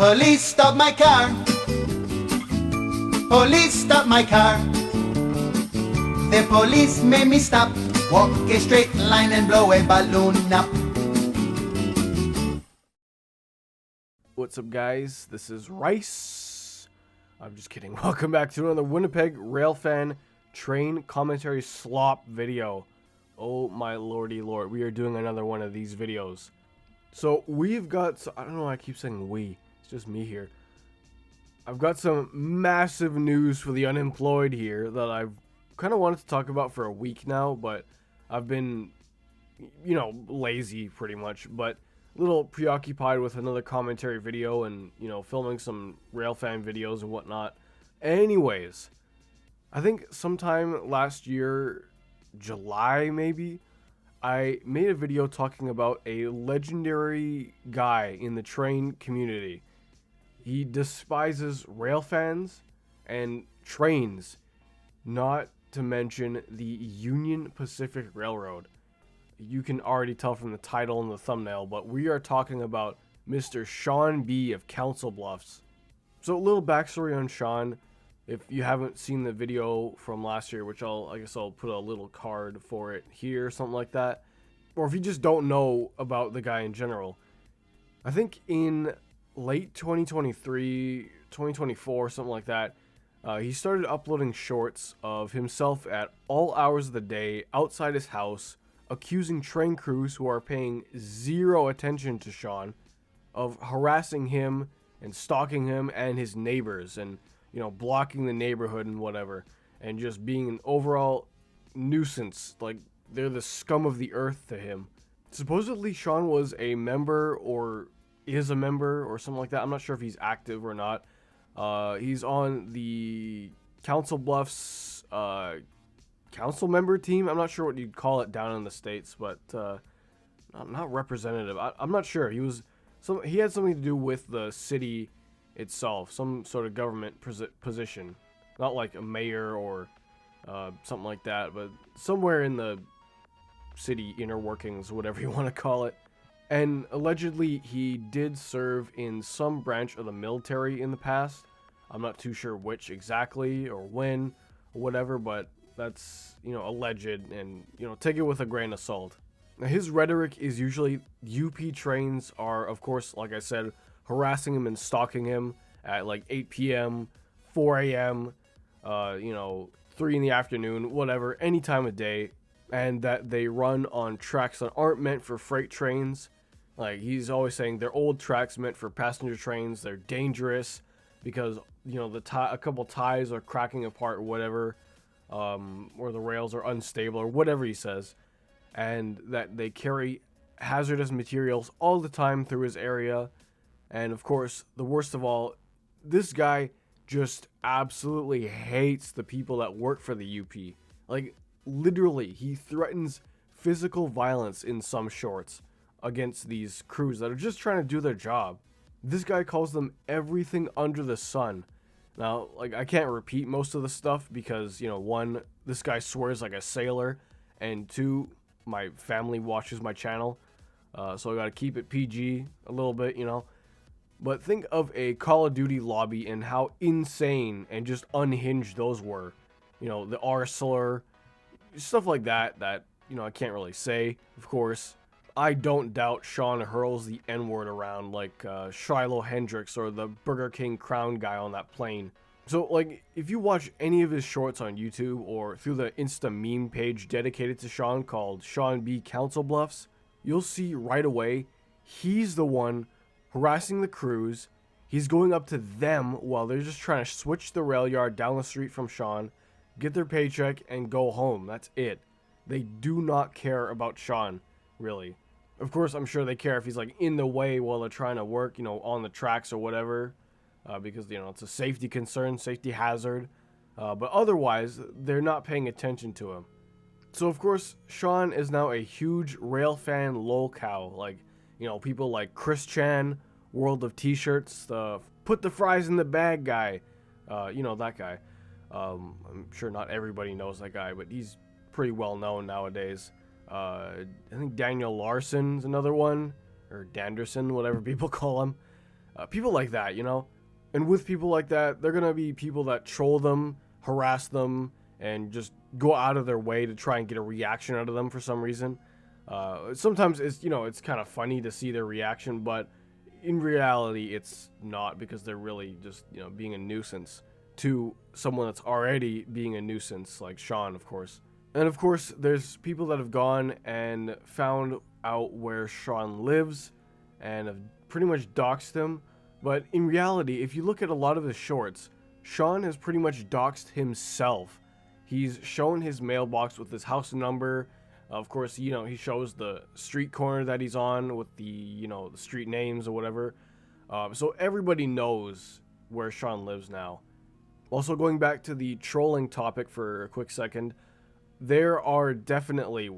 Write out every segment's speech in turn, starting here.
Police stop my car. Police stop my car. The police made me stop. Walk a straight line and blow a balloon up. What's up, guys? This is Rice. I'm just kidding. Welcome back to another Winnipeg Railfan train commentary slop video. Oh my lordy lord, we are doing another one of these videos. So we've got, I don't know why I keep saying we, it's just me here. I've got some massive news for the unemployed here that I've kind of wanted to talk about for a week now, but I've been, you know, lazy pretty much, but a little preoccupied with another commentary video and, you know, filming some Railfan videos and whatnot. Anyways, I think sometime last year, July maybe, I made a video talking about a legendary guy in the train community. He despises Railfans and trains, not to mention the Union Pacific Railroad. You can already tell from the title and the thumbnail, but we are talking about Mr. Shawn B of Council Bluffs. So a little backstory on Shawn. If you haven't seen the video from last year, which I guess I'll put a little card for it here, something like that. Or if you just don't know about the guy in general. I think in late 2023, 2024, something like that, he started uploading shorts of himself at all hours of the day outside his house, accusing train crews who are paying zero attention to Shawn of harassing him and stalking him and his neighbors and, you know, blocking the neighborhood and whatever, and just being an overall nuisance. Like, they're the scum of the earth to him. Supposedly Shawn was a member or is a member or something like that. I'm not sure if he's active or not. He's on the Council Bluffs council member team. I'm not sure what you'd call it down in the States, but not representative. I'm not sure. He had something to do with the city itself, some sort of government position, not like a mayor or something like that, but somewhere in the city inner workings, whatever you want to call it. And allegedly he did serve in some branch of the military in the past. I'm not too sure which exactly or when or whatever, but that's, you know, alleged, and, you know, take it with a grain of salt. Now, his rhetoric is usually UP trains are, of course, like I said, harassing him and stalking him at like 8 p.m., 4 a.m., you know, 3 in the afternoon, whatever, any time of day, and that they run on tracks that aren't meant for freight trains. Like, he's always saying they're old tracks meant for passenger trains, they're dangerous because, you know, a couple ties are cracking apart or whatever, or the rails are unstable or whatever he says, and that they carry hazardous materials all the time through his area. And of course, the worst of all, this guy just absolutely hates the people that work for the UP. Like, literally, he threatens physical violence in some shorts against these crews that are just trying to do their job. This guy calls them everything under the sun. Now, like, I can't repeat most of the stuff because, you know, one, this guy swears like a sailor, and two, my family watches my channel, so I gotta keep it PG a little bit, you know. But think of a Call of Duty lobby and how insane and just unhinged those were. You know, the R slur, stuff like that, you know, I can't really say, of course. I don't doubt Shawn hurls the N-word around like Shiloh Hendrix or the Burger King Crown guy on that plane. So, like, if you watch any of his shorts on YouTube or through the Insta meme page dedicated to Shawn called Shawn B Council Bluffs, you'll see right away he's the one harassing the crews. He's going up to them while they're just trying to switch the rail yard down the street from Shawn, get their paycheck, and go home. That's it. They do not care about Shawn, really. Of course, I'm sure they care if he's, like, in the way while they're trying to work, you know, on the tracks or whatever, because, you know, it's a safety concern, safety hazard. But otherwise, they're not paying attention to him. So, of course, Shawn is now a huge Railfan lolcow. Like, you know, people like Chris Chan, World of T-shirts, the put the fries in the bag guy. You know, that guy. I'm sure not everybody knows that guy, but he's pretty well known nowadays. I think Daniel Larson's another one, or Danderson, whatever people call him. People like that, you know? And with people like that, they're gonna be people that troll them, harass them, and just go out of their way to try and get a reaction out of them for some reason. Sometimes it's, you know, it's kind of funny to see their reaction, but in reality, it's not, because they're really just, you know, being a nuisance to someone that's already being a nuisance, like Shawn, of course. And of course, there's people that have gone and found out where Shawn lives and have pretty much doxed him. But in reality, if you look at a lot of the shorts, Shawn has pretty much doxed himself. He's shown his mailbox with his house number. Of course, you know, he shows the street corner that he's on with the, you know, the street names or whatever. So everybody knows where Shawn lives now. Also, going back to the trolling topic for a quick second, there are definitely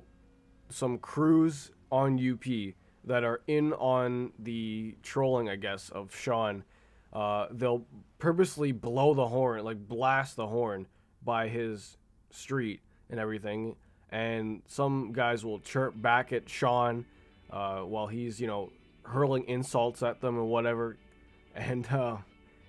some crews on UP that are in on the trolling, I guess, of Shawn. They'll purposely blow the horn, like blast the horn by his street and everything. And some guys will chirp back at Shawn while he's, you know, hurling insults at them and whatever. And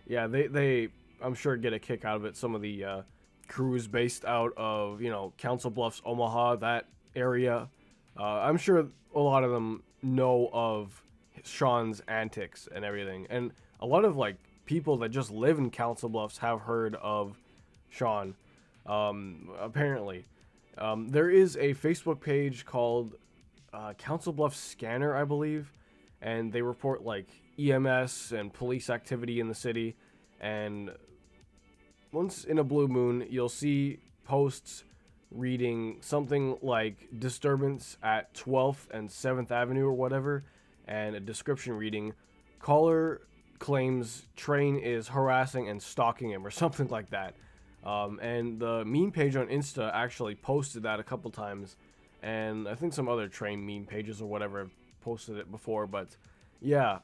yeah, they I'm sure get a kick out of it. Some of the crews based out of, you know, Council Bluffs, Omaha, that area. I'm sure a lot of them know of Shawn's antics and everything. And a lot of, like, people that just live in Council Bluffs have heard of Shawn, apparently. There is a Facebook page called Council Bluffs Scanner, I believe. And they report, like, EMS and police activity in the city. And once in a blue moon, you'll see posts reading something like disturbance at 12th and 7th Avenue or whatever, and a description reading caller claims train is harassing and stalking him or something like that. And the meme page on Insta actually posted that a couple times, and I think some other train meme pages or whatever have posted it before. But yeah,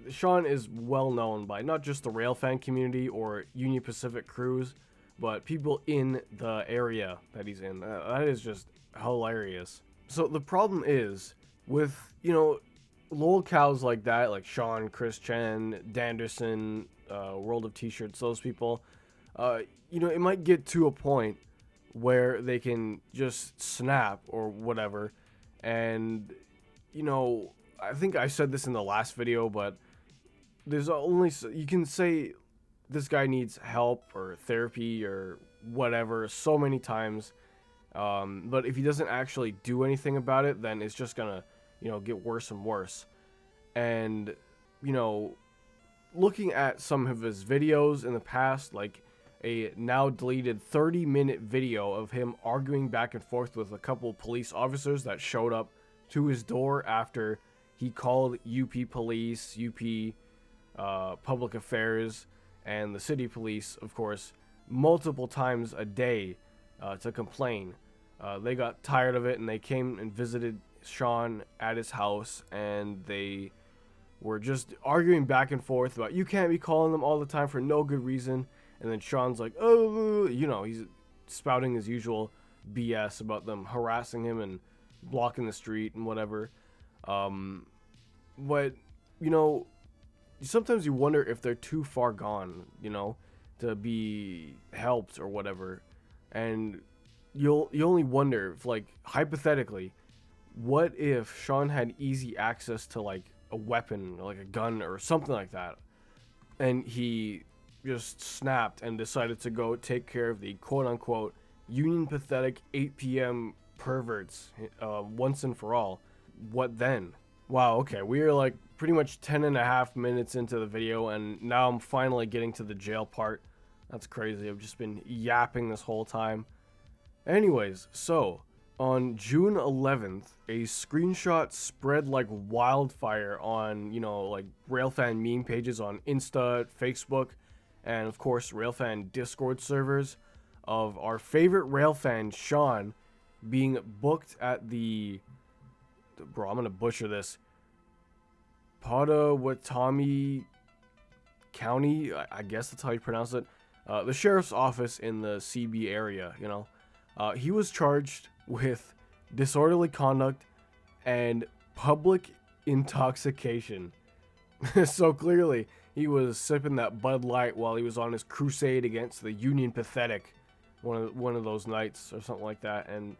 Shawn is well known by not just the railfan community or Union Pacific crews, but people in the area that he's in. That is just hilarious. So the problem is with, you know, lolcows like that, like Shawn, Chris Chen, Danderson, World of T-Shirts, those people, you know, it might get to a point where they can just snap or whatever. And, you know, I think I said this in the last video, but there's only, you can say this guy needs help or therapy or whatever so many times, but if he doesn't actually do anything about it, then it's just gonna, you know, get worse and worse. And, you know, looking at some of his videos in the past, like a now deleted 30-minute video of him arguing back and forth with a couple police officers that showed up to his door after he called UP police, UP public affairs, and the city police, of course, multiple times a day to complain. They got tired of it, and they came and visited Shawn at his house, and they were just arguing back and forth about, you can't be calling them all the time for no good reason. And then Shawn's like, oh, you know, he's spouting his usual BS about them harassing him and blocking the street and whatever. But, you know, sometimes you wonder if they're too far gone, you know, to be helped or whatever. And you only wonder if, like, hypothetically, what if Shawn had easy access to, like, a weapon or like a gun or something like that, and he just snapped and decided to go take care of the quote-unquote Union Pathetic 8 p.m. perverts once and for all. What then? Wow, okay, we are like pretty much 10.5 minutes into the video, and now I'm finally getting to the jail part. That's crazy. I've just been yapping this whole time. Anyways, so on June 11th, a screenshot spread like wildfire on, you know, like Railfan meme pages on Insta, Facebook, and of course Railfan Discord servers of our favorite Railfan, Shawn, being booked at the, bro, I'm gonna butcher this, Pottawatomie County, I guess that's how you pronounce it, the sheriff's office in the CB area, you know. He was charged with disorderly conduct and public intoxication. So clearly, he was sipping that Bud Light while he was on his crusade against the Union Pathetic, one of those nights or something like that. And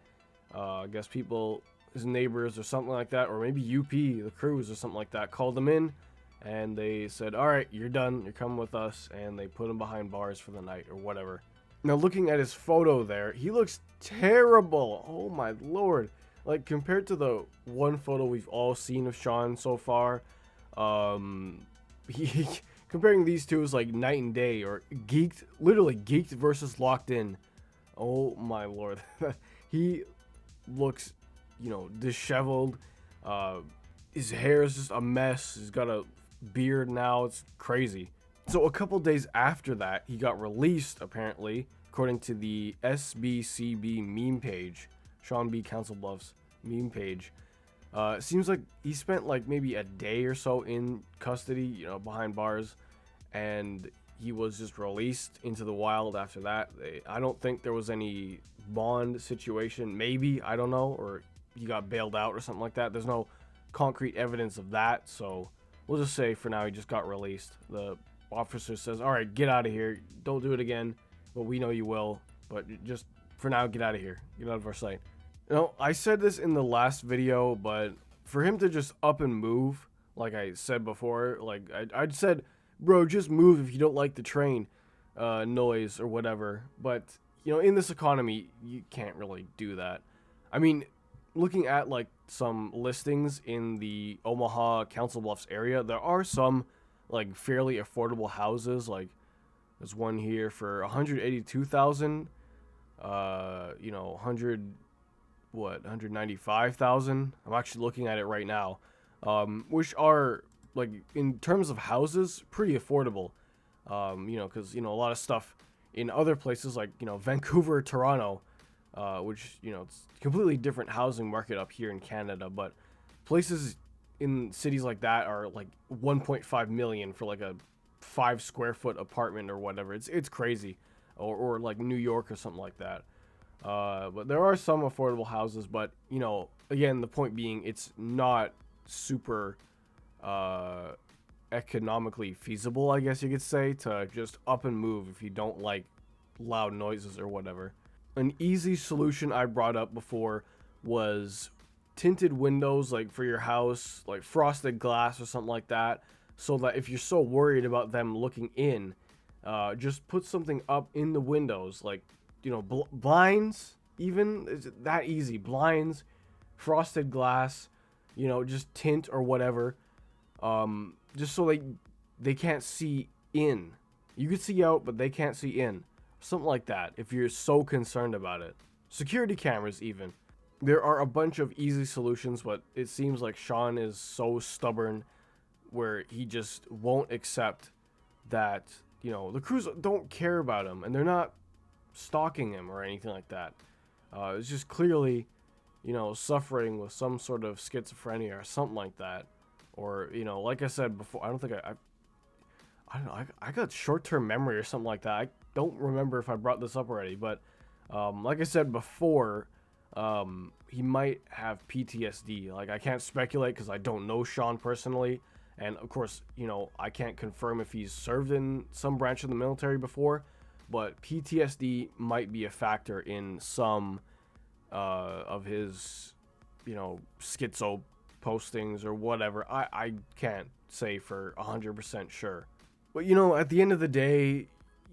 I guess people, his neighbors or something like that, or maybe UP, the crews or something like that, called him in, and they said, all right, you're done, you're coming with us, and they put him behind bars for the night or whatever. Now, looking at his photo there, he looks terrible. Oh my lord. Like, compared to the one photo we've all seen of Shawn so far, comparing these two is like night and day, or geeked, literally geeked versus locked in. Oh my lord. He looks, you know, disheveled. His hair is just a mess. He's got a beard now. It's crazy. So a couple days after that, he got released, apparently, according to the SBCB meme page, Shawn B Council Bluffs meme page. It seems like he spent like maybe a day or so in custody, you know, behind bars, and he was just released into the wild after that. I don't think there was any bond situation, maybe, I don't know, or he got bailed out or something like that. There's no concrete evidence of that, so we'll just say for now he just got released. The officer says, all right, get out of here, don't do it again, but we know you will, but just for now, get out of here, get out of our sight. You know, I said this in the last video, but for him to just up and move, like I said before, like I said, bro, just move if you don't like the train noise or whatever. But, you know, in this economy, you can't really do that. I mean, looking at like some listings in the Omaha Council Bluffs area, there are some like fairly affordable houses. Like there's one here for 182,000, you know, 195,000. I'm actually looking at it right now, which are, like, in terms of houses, pretty affordable. You know, because, you know, a lot of stuff in other places like, you know, Vancouver, Toronto, which, you know, it's a completely different housing market up here in Canada, but places in cities like that are like 1.5 million for like a 5 square foot apartment or whatever. It's crazy. Or like New York or something like that. But there are some affordable houses, but, you know, again, the point being, it's not super economically feasible, I guess you could say, to just up and move if you don't like loud noises or whatever. An easy solution I brought up before was tinted windows, like for your house, like frosted glass or something like that, so that if you're so worried about them looking in, just put something up in the windows, like, you know, blinds. Even, is it that easy? Blinds, frosted glass, you know, just tint or whatever, just so they can't see in. You can see out, but they can't see in. Something like that, if you're so concerned about it. Security cameras, even. There are a bunch of easy solutions, but it seems like Shawn is so stubborn where he just won't accept that, you know, the crews don't care about him, and they're not stalking him or anything like that. It's just clearly, you know, suffering with some sort of schizophrenia or something like that. Or, you know, like I said before, I don't think I don't know, I got short-term memory or something like that. I don't remember if I brought this up already, but like I said before, he might have PTSD. Like, I can't speculate because I don't know Shawn personally, and of course, you know, I can't confirm if he's served in some branch of the military before, but PTSD might be a factor in some of his, you know, schizo postings or whatever. I can't say for 100% sure. But, you know, at the end of the day,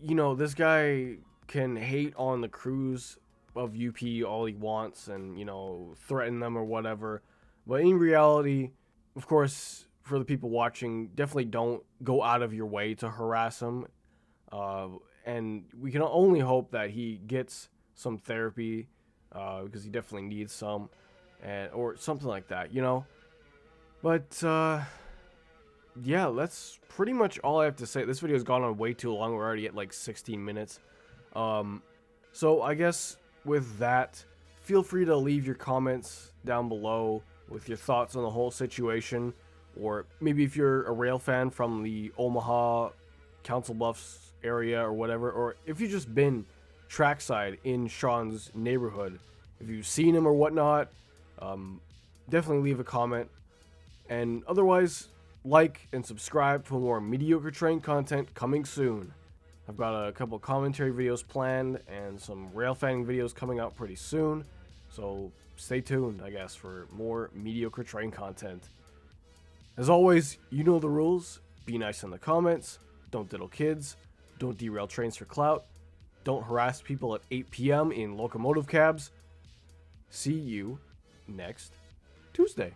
you know, this guy can hate on the crews of UP all he wants and, you know, threaten them or whatever. But in reality, of course, for the people watching, definitely don't go out of your way to harass him. And we can only hope that he gets some therapy, because he definitely needs some, or something like that, you know. But yeah, that's pretty much all I have to say. This video has gone on way too long. We're already at like 16 minutes. So I guess with that, feel free to leave your comments down below with your thoughts on the whole situation, or maybe if you're a rail fan from the Omaha, Council Bluffs area or whatever, or if you've just been trackside in Shawn's neighborhood, if you've seen him or whatnot, definitely leave a comment. And otherwise, like and subscribe for more mediocre train content coming soon. I've got a couple commentary videos planned and some rail fanning videos coming out pretty soon, so stay tuned, I guess, for more mediocre train content. As always, you know the rules. Be nice in the comments, don't diddle kids, don't derail trains for clout, don't harass people at 8 p.m. in locomotive cabs. See you next Tuesday.